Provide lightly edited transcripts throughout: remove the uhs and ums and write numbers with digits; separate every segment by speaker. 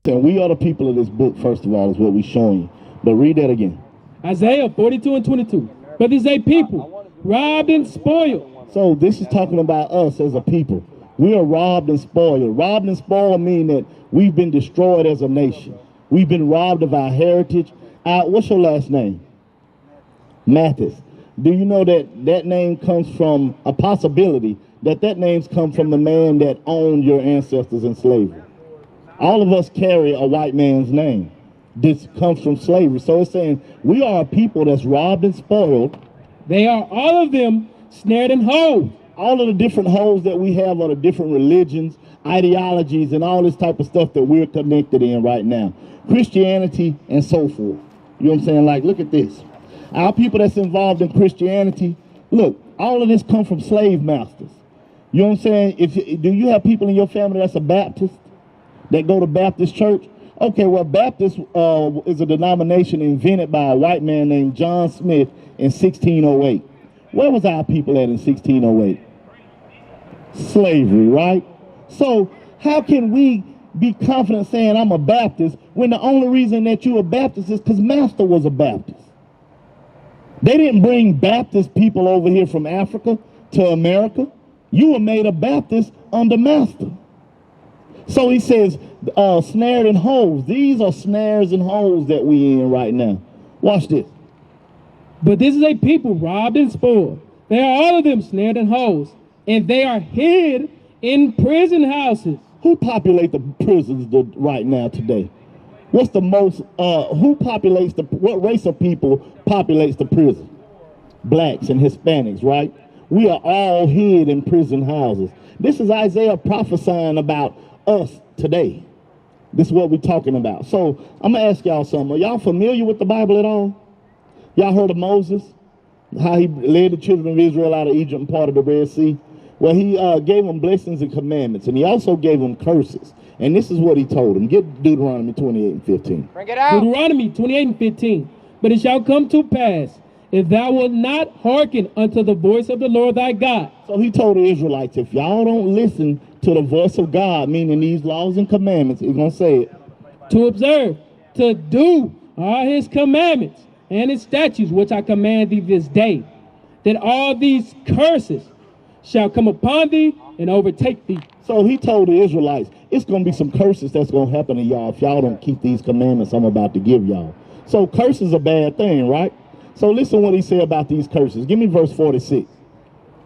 Speaker 1: And we are the people of this book, first of all, is what we're showing you. But read that again.
Speaker 2: Isaiah 42 and 22. But these are people robbed and spoiled.
Speaker 1: So this is talking about us as a people. We are robbed and spoiled. Robbed and spoiled mean that we've been destroyed as a nation. We've been robbed of our heritage. What's your last name? Mathis. Do you know that that name comes from a possibility that names come from the man that owned your ancestors in slavery? All of us carry a white man's name. This comes from slavery. So it's saying we are a people that's robbed and spoiled.
Speaker 2: They are all of them snared in holes.
Speaker 1: All of the different holes that we have are the different religions, ideologies, and all this type of stuff that we're connected in right now. Christianity and so forth. You know what I'm saying? Like, look at this. Our people that's involved in Christianity, look, all of this come from slave masters. You know what I'm saying? Do you have people in your family that's a Baptist, that go to Baptist church? Okay, well, Baptist is a denomination invented by a white man named John Smith in 1608. Where was our people at in 1608? Slavery, right? So how can we be confident saying I'm a Baptist when the only reason that you're a Baptist is because Master was a Baptist? They didn't bring Baptist people over here from Africa to America. You were made a Baptist under Master. So he says, snared in holes. These are snares and holes that we in right now. Watch this.
Speaker 2: But this is a people robbed and spoiled. They are all of them snared in holes, and they are hid in prison houses.
Speaker 1: Who populate the prisons right now today? What's the most, what race of people populates the prison? Blacks and Hispanics, right? We are all hid in prison houses. This is Isaiah prophesying about us today. This is what we're talking about. So I'm going to ask y'all something. Are y'all familiar with the Bible at all? Y'all heard of Moses? How he led the children of Israel out of Egypt and part of the Red Sea? Well, he gave them blessings and commandments, and he also gave them curses. And this is what he told them. Get Deuteronomy 28 and 15.
Speaker 2: Bring it out. Deuteronomy 28 and 15. But it shall come to pass, if thou wilt not hearken unto the voice of the Lord thy God.
Speaker 1: So he told the Israelites, if y'all don't listen to the voice of God, meaning these laws and commandments, he's going to say it.
Speaker 2: To observe, to do all his commandments and his statutes, which I command thee this day, that all these curses shall come upon thee and overtake thee.
Speaker 1: So he told the Israelites, it's going to be some curses that's going to happen to y'all if y'all don't keep these commandments I'm about to give y'all. So curses are a bad thing, right? So listen what he said about these curses. Give me verse 46.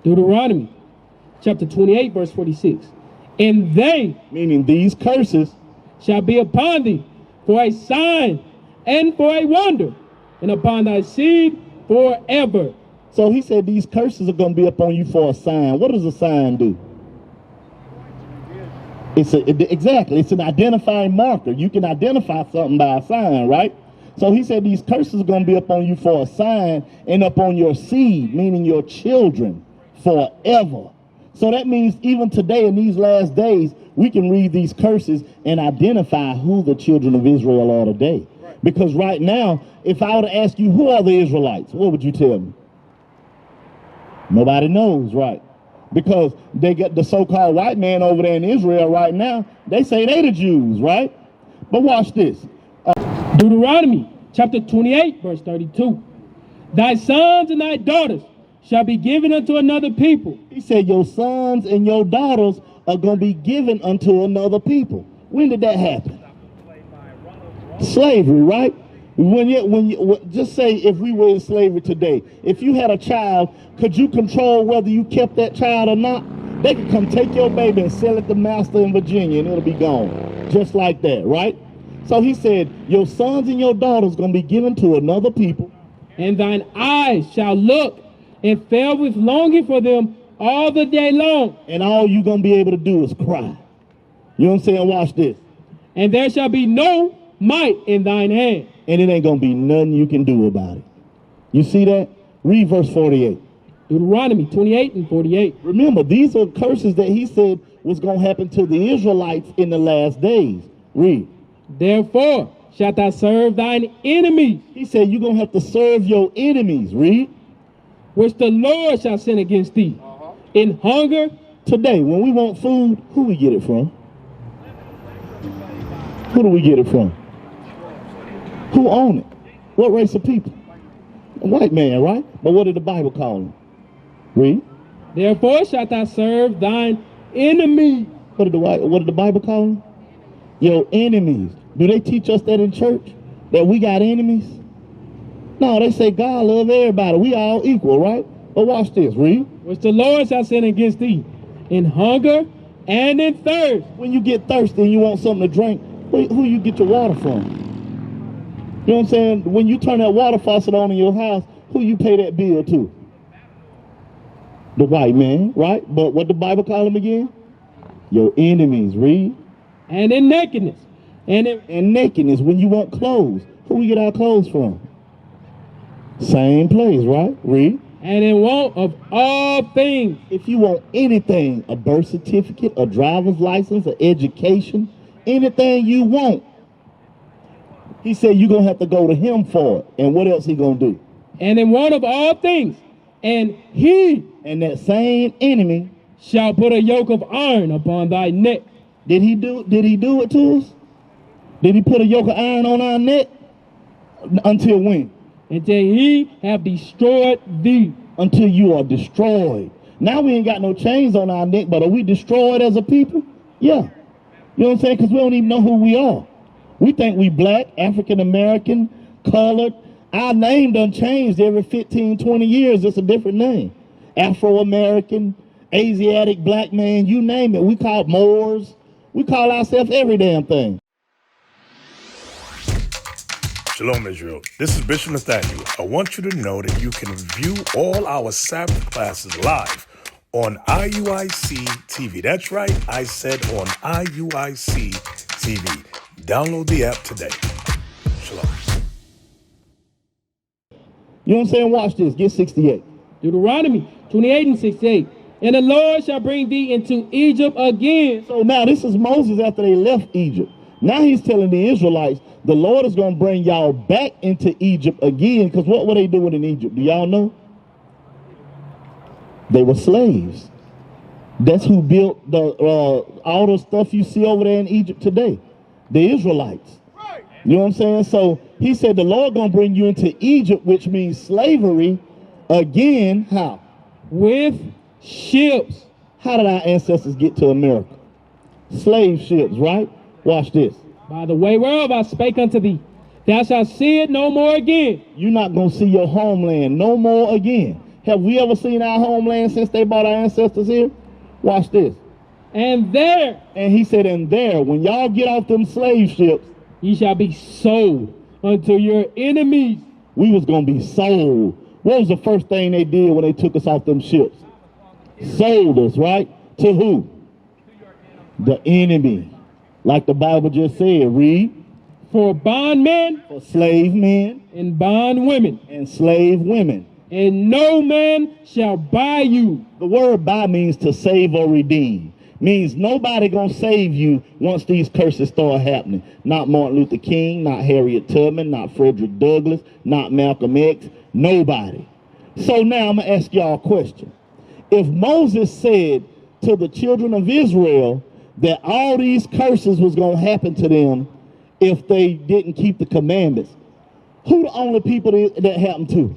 Speaker 2: Deuteronomy chapter 28, verse 46. And they,
Speaker 1: meaning these curses,
Speaker 2: shall be upon thee for a sign and for a wonder, and upon thy seed forever.
Speaker 1: So he said these curses are going to be upon you for a sign. What does a sign do? Exactly, it's an identifying marker. You can identify something by a sign, right? So he said these curses are going to be upon you for a sign and upon your seed, meaning your children, forever. So that means even today in these last days, we can read these curses and identify who the children of Israel are today. Because right now, if I were to ask you, who are the Israelites? What would you tell me? Nobody knows, right? Because they got the so-called white man over there in Israel right now. They say they the Jews, right? But watch this.
Speaker 2: Deuteronomy chapter 28, verse 32. Thy sons and thy daughters shall be given unto another people.
Speaker 1: He said your sons and your daughters are going to be given unto another people. When did that happen? Slavery, right? Just say if we were in slavery today, if you had a child, could you control whether you kept that child or not? They could come take your baby and sell it to Master in Virginia and it'll be gone. Just like that, right? So he said, your sons and your daughters going to be given to another people.
Speaker 2: And thine eyes shall look and fail with longing for them all the day long.
Speaker 1: And all you going to be able to do is cry. You know what I'm saying? Watch this.
Speaker 2: And there shall be no might in thine hand.
Speaker 1: And it ain't going to be nothing you can do about it. You see that? Read verse 48.
Speaker 2: Deuteronomy 28 and 48.
Speaker 1: Remember, these are curses that he said was going to happen to the Israelites in the last days. Read.
Speaker 2: Therefore shalt thou serve thine enemies.
Speaker 1: He said you're going to have to serve your enemies. Read.
Speaker 2: Which the Lord shall send against thee. In hunger.
Speaker 1: Today, when we want food, who we get it from? Who do we get it from? Who own it? What race of people? A white man, right? But what did the Bible call him? Read.
Speaker 2: Therefore shalt thou serve thine enemy.
Speaker 1: What did the Bible call them? Your enemies. Do they teach us that in church? That we got enemies? No, they say God love everybody. We all equal, right? But watch this, read.
Speaker 2: Which the Lord shall send against thee in hunger and in thirst.
Speaker 1: When you get thirsty and you want something to drink, who you get your water from? You know what I'm saying? When you turn that water faucet on in your house, who you pay that bill to? The white man, right? But what the Bible call them again? Your enemies, read.
Speaker 2: And in nakedness.
Speaker 1: And nakedness, when you want clothes. Who we get our clothes from? Same place, right? Read.
Speaker 2: And in want of all things.
Speaker 1: If you want anything, a birth certificate, a driver's license, an education, anything you want, he said you're going to have to go to him for it. And what else he going to do?
Speaker 2: And in want of all things. And
Speaker 1: that same enemy
Speaker 2: shall put a yoke of iron upon thy neck.
Speaker 1: Did he do it to us? Did he put a yoke of iron on our neck? Until when?
Speaker 2: Until he have destroyed thee.
Speaker 1: Until you are destroyed. Now we ain't got no chains on our neck, but are we destroyed as a people? Yeah. You know what I'm saying? Because we don't even know who we are. We think we black, African American, colored. Our name done changed every 15, 20 years. It's a different name. Afro-American, Asiatic, black man, you name it. We call it Moors. We call ourselves every damn thing.
Speaker 3: Shalom, Israel. This is Bishop Nathaniel. I want you to know that you can view all our Sabbath classes live on IUIC TV. That's right, I said on IUIC TV. Download the app today. Shalom.
Speaker 1: You know what I'm saying? Watch this. Get 68.
Speaker 2: Deuteronomy 28 and 68. And the Lord shall bring thee into Egypt again.
Speaker 1: So now this is Moses after they left Egypt. Now he's telling the Israelites, the Lord is going to bring y'all back into Egypt again. Because what were they doing in Egypt? Do y'all know? They were slaves. That's who built the all the stuff you see over there in Egypt today. The Israelites. You know what I'm saying? So he said the Lord going to bring you into Egypt, which means slavery again. How?
Speaker 2: With ships.
Speaker 1: How did our ancestors get to America? Slave ships, right? Watch this.
Speaker 2: By the way whereof I spake unto thee, thou shalt see it no more again.
Speaker 1: You're not going to see your homeland no more again. Have we ever seen our homeland since they brought our ancestors here? Watch this.
Speaker 2: And there.
Speaker 1: And he said, and there, when y'all get off them slave ships,
Speaker 2: ye shall be sold unto your enemies.
Speaker 1: We was going to be sold. What was the first thing they did when they took us off them ships? Sold us, right? To who? The enemy. Like the Bible just said, read.
Speaker 2: For bondmen.
Speaker 1: For slave men.
Speaker 2: And bondwomen.
Speaker 1: And slave women.
Speaker 2: And no man shall buy you.
Speaker 1: The word buy means to save or redeem. Means nobody gonna save you once these curses start happening. Not Martin Luther King, not Harriet Tubman, not Frederick Douglass, not Malcolm X, nobody. So now I'm gonna ask y'all a question. If Moses said to the children of Israel that all these curses was gonna happen to them if they didn't keep the commandments, who the only people that happened to?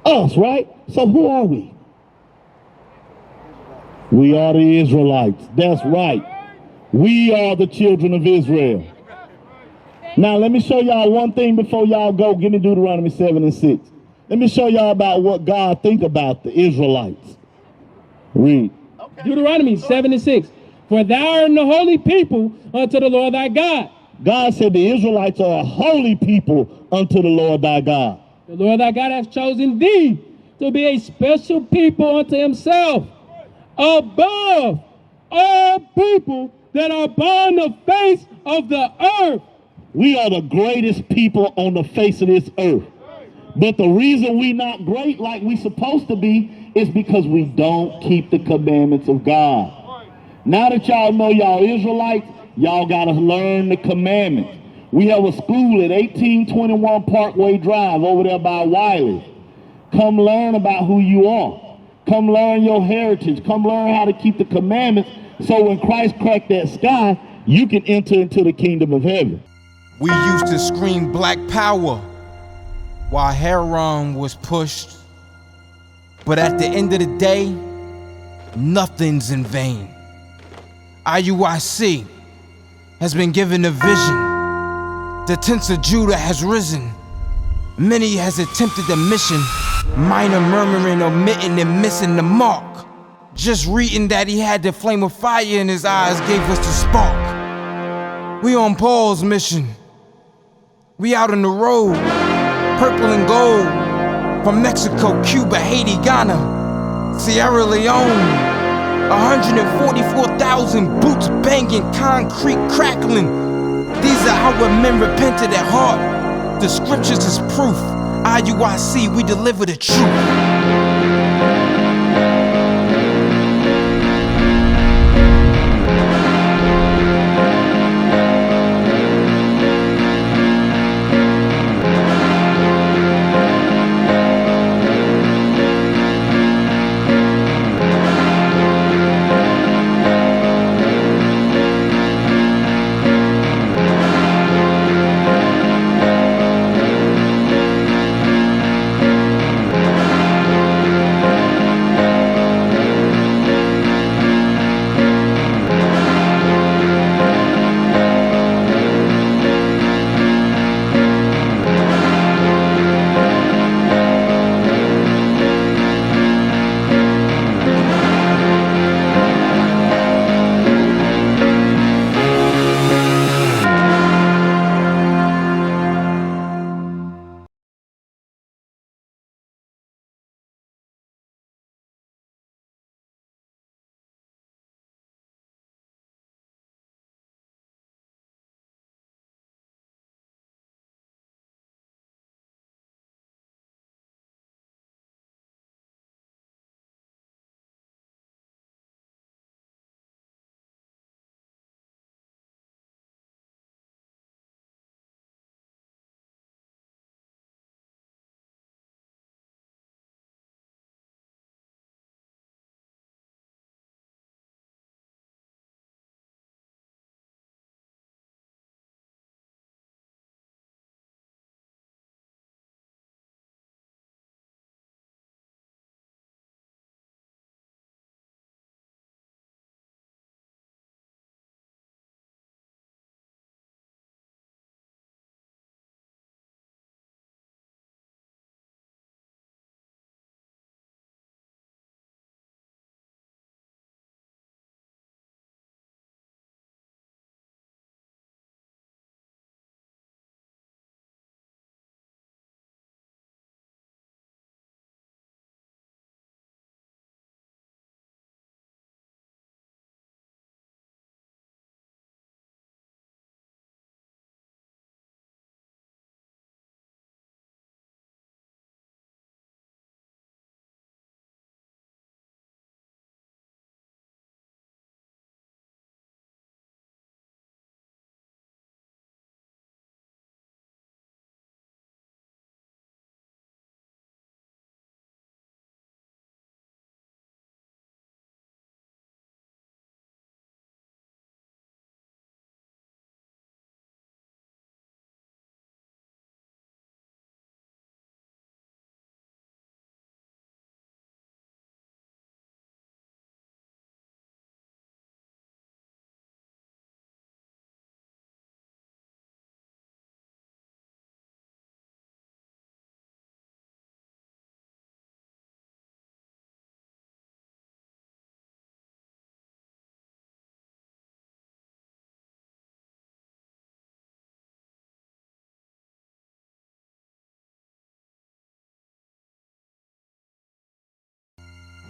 Speaker 1: Us, right? So who are we? We are the Israelites. That's right. We are the children of Israel. Now, let me show y'all one thing before y'all go. Give me Deuteronomy 7 and 6. Let me show y'all about what God think about the Israelites. Read.
Speaker 2: Deuteronomy 7 and 6. For thou art the holy people unto the Lord thy God.
Speaker 1: God said the Israelites are a holy people unto the Lord thy God.
Speaker 2: The Lord thy God hath chosen thee to be a special people unto himself, above all people that are upon the face of the earth.
Speaker 1: We are the greatest people on the face of this earth. But the reason we not great like we supposed to be is because we don't keep the commandments of God. Now that y'all know y'all Israelites, y'all got to learn the commandments. We have a school at 1821 Parkway Drive over there by Wiley. Come learn about who you are. Come learn your heritage. Come learn how to keep the commandments so when Christ cracked that sky, you can enter into the kingdom of heaven.
Speaker 4: We used to scream black power while heroin was pushed. But at the end of the day, nothing's in vain. IUIC has been given a vision. The tents of Judah has risen. Many has attempted the mission. Minor murmuring, omitting, and missing the mark. Just reading that he had the flame of fire in his eyes gave us the spark. We on Paul's mission. We out on the road, purple and gold. From Mexico, Cuba, Haiti, Ghana, Sierra Leone. 144,000 boots banging, concrete crackling. These are our men repented at heart. The scriptures is proof. IUIC, we deliver the truth.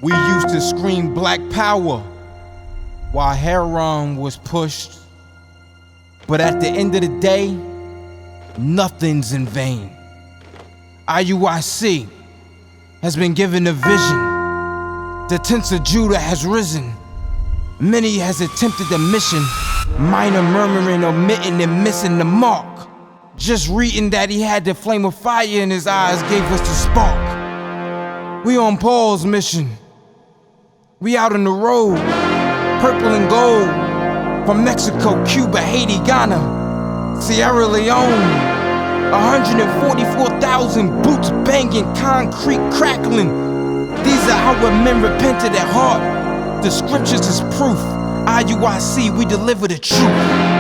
Speaker 4: We used to scream black power while heroin was pushed. But at the end of the day, nothing's in vain. IUIC has been given a vision. The tents of Judah has risen. Many has attempted the mission. Minor murmuring, omitting, and missing the mark. Just reading that he had the flame of fire in his eyes gave us the spark. We on Paul's mission. We out on the road, purple and gold. From Mexico, Cuba, Haiti, Ghana, Sierra Leone, 144,000 boots banging, concrete crackling. These are our men repented at heart. The scriptures is proof. IUIC, we deliver the truth.